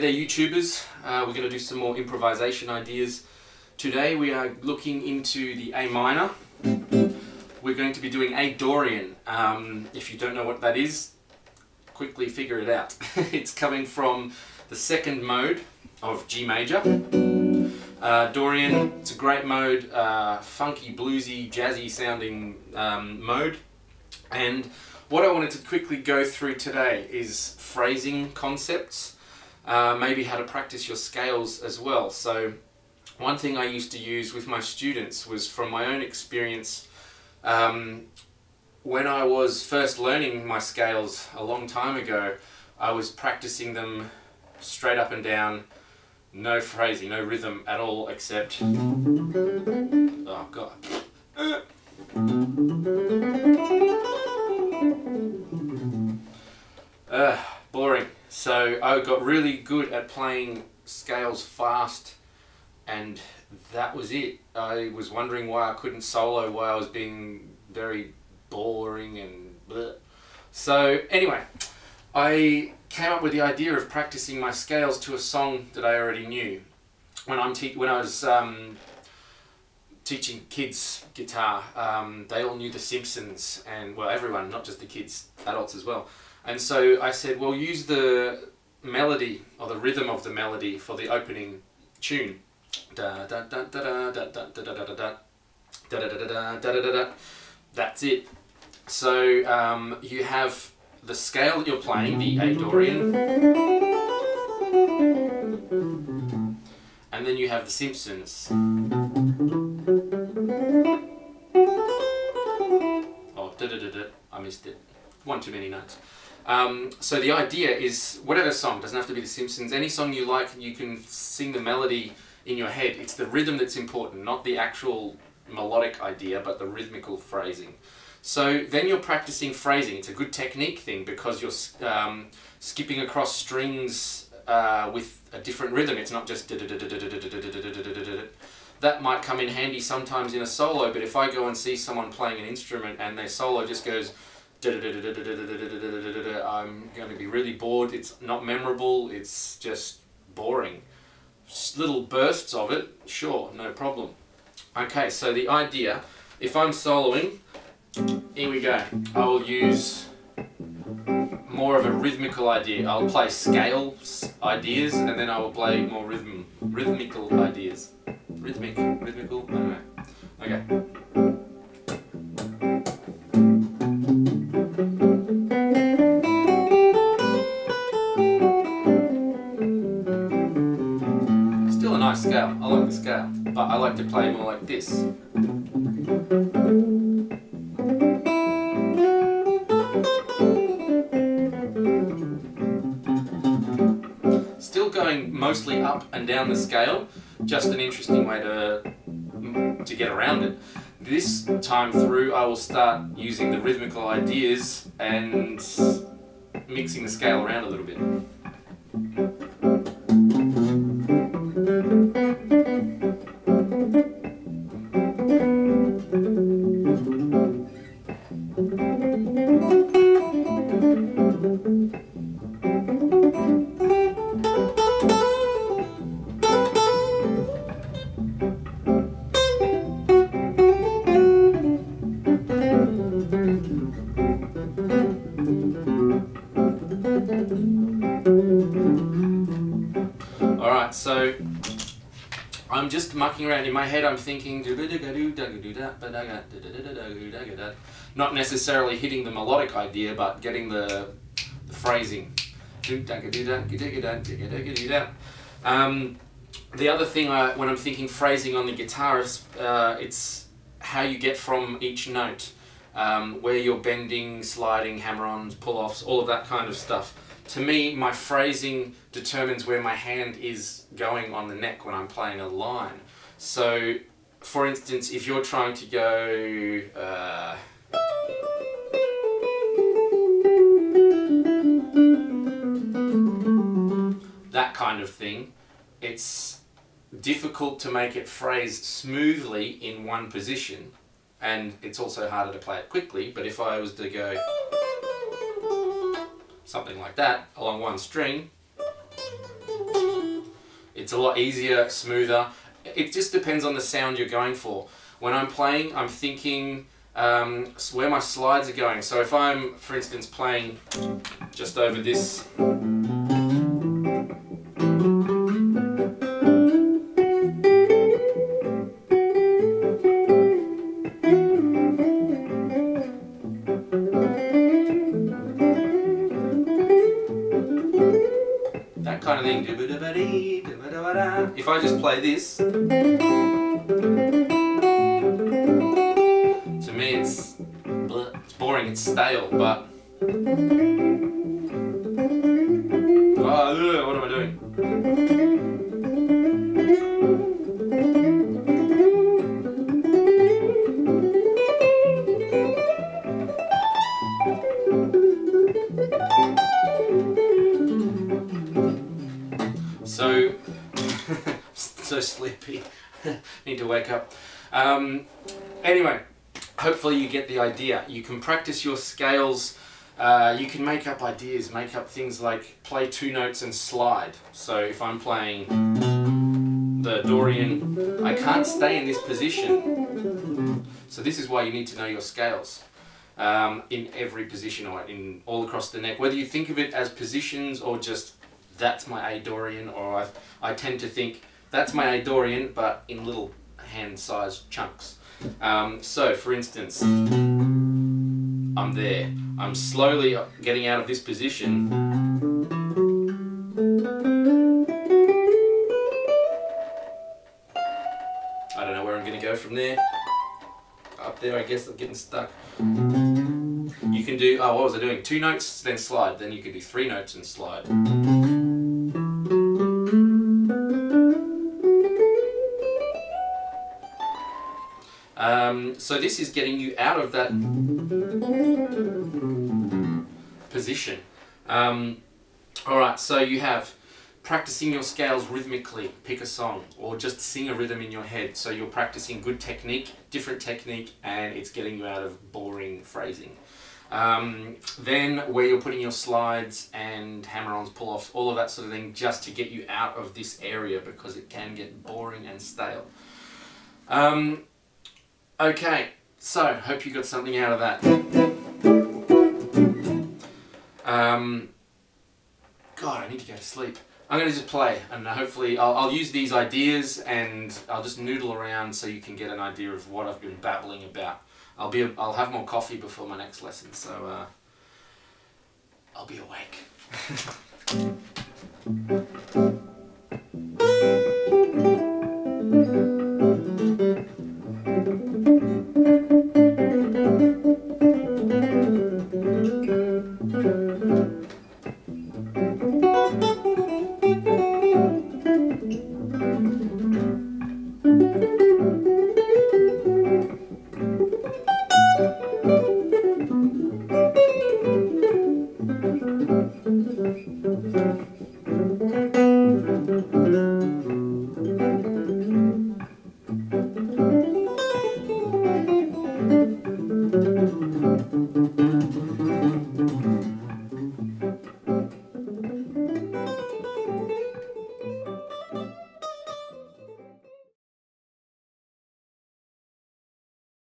there YouTubers, we're going to do some more improvisation ideas. Today we are looking into the A minor. We're going to be doing A Dorian. If you don't know what that is, quickly figure it out. It's coming from the second mode of G major. Dorian, it's a great mode, funky, bluesy, jazzy sounding mode. And what I wanted to quickly go through today is phrasing concepts, maybe how to practice your scales as well. So one thing I used to use with my students was from my own experience. When I was first learning my scales a long time ago, I was practicing them straight up and down, no phrasing, no rhythm at all, except, oh god, boring. So I got really good at playing scales fast, and that was it. I was wondering why I couldn't solo, why I was being very boring and bleh. So anyway, I came up with the idea of practicing my scales to a song that I already knew. When I was teaching kids guitar, they all knew The Simpsons, and well, everyone, not just the kids, adults as well. And so I said, well, use the melody or the rhythm of the melody for the opening tune. Da da da da da da da da da da da da da da da da. That's it. So you have the scale that you're playing, the A Dorian, and then you have The Simpsons. Oh, da da da da. I missed it. One too many notes. So the idea is, whatever song, doesn't have to be The Simpsons, any song you like, you can sing the melody in your head. It's the rhythm that's important, not the actual melodic idea, but the rhythmical phrasing. So then you're practicing phrasing. It's a good technique thing because you're skipping across strings with a different rhythm. It's not just that might come in handy sometimes in a solo, but if I go and see someone playing an instrument and their solo just goes I'm going to be really bored. It's not memorable, it's just boring. Just little bursts of it, sure, no problem. Okay, so the idea, if I'm soloing, here we go. I will use more of a rhythmical idea. I'll play scale ideas and then I will play more rhythmical ideas. Rhythmical, I don't know. Okay. Still a nice scale. I like the scale, but I like to play more like this. Still going mostly up and down the scale, just an interesting way to get around it. This time through I will start using the rhythmical ideas and mixing the scale around a little bit. Alright, so I'm just mucking around in my head. I'm thinking not necessarily hitting the melodic idea, but getting the phrasing. The other thing when I'm thinking phrasing on the guitar is it's how you get from each note, where you're bending, sliding, hammer-ons, pull-offs, all of that kind of stuff. To me, my phrasing determines where my hand is going on the neck when I'm playing a line. So, for instance, if you're trying to go that kind of thing, it's difficult to make it phrase smoothly in one position, and it's also harder to play it quickly. But if I was to go something like that along one string, It's a lot easier, smoother. It just depends on the sound you're going for. When I'm playing, I'm thinking where my slides are going. So if I'm, for instance, playing just over this, that kind of thing. If I just play this, to me it's boring, it's stale, but what am I doing? So sleepy. Need to wake up. Anyway, hopefully you get the idea. You can practice your scales. You can make up ideas, make up things like play 2 notes and slide. So if I'm playing the Dorian, I can't stay in this position. So this is why you need to know your scales in every position, or in all across the neck. Whether you think of it as positions or just that's my A Dorian, or I tend to think that's my A Dorian, but in little hand-sized chunks. So, for instance, I'm there. I'm slowly getting out of this position. I don't know where I'm going to go from there. Up there, I guess I'm getting stuck. You can do, what was I doing? 2 notes, then slide. Then you can do 3 notes and slide. So this is getting you out of that position. Alright, so you have practicing your scales rhythmically, pick a song, or just sing a rhythm in your head. So you're practicing good technique, different technique, and it's getting you out of boring phrasing. Then where you're putting your slides and hammer-ons, pull-offs, all of that sort of thing, just to get you out of this area, because it can get boring and stale. Okay, so hope you got something out of that. God, I need to go to sleep. I'm going to just play, and hopefully I'll use these ideas, and I'll just noodle around so you can get an idea of what I've been babbling about. I'll have more coffee before my next lesson, so I'll be awake.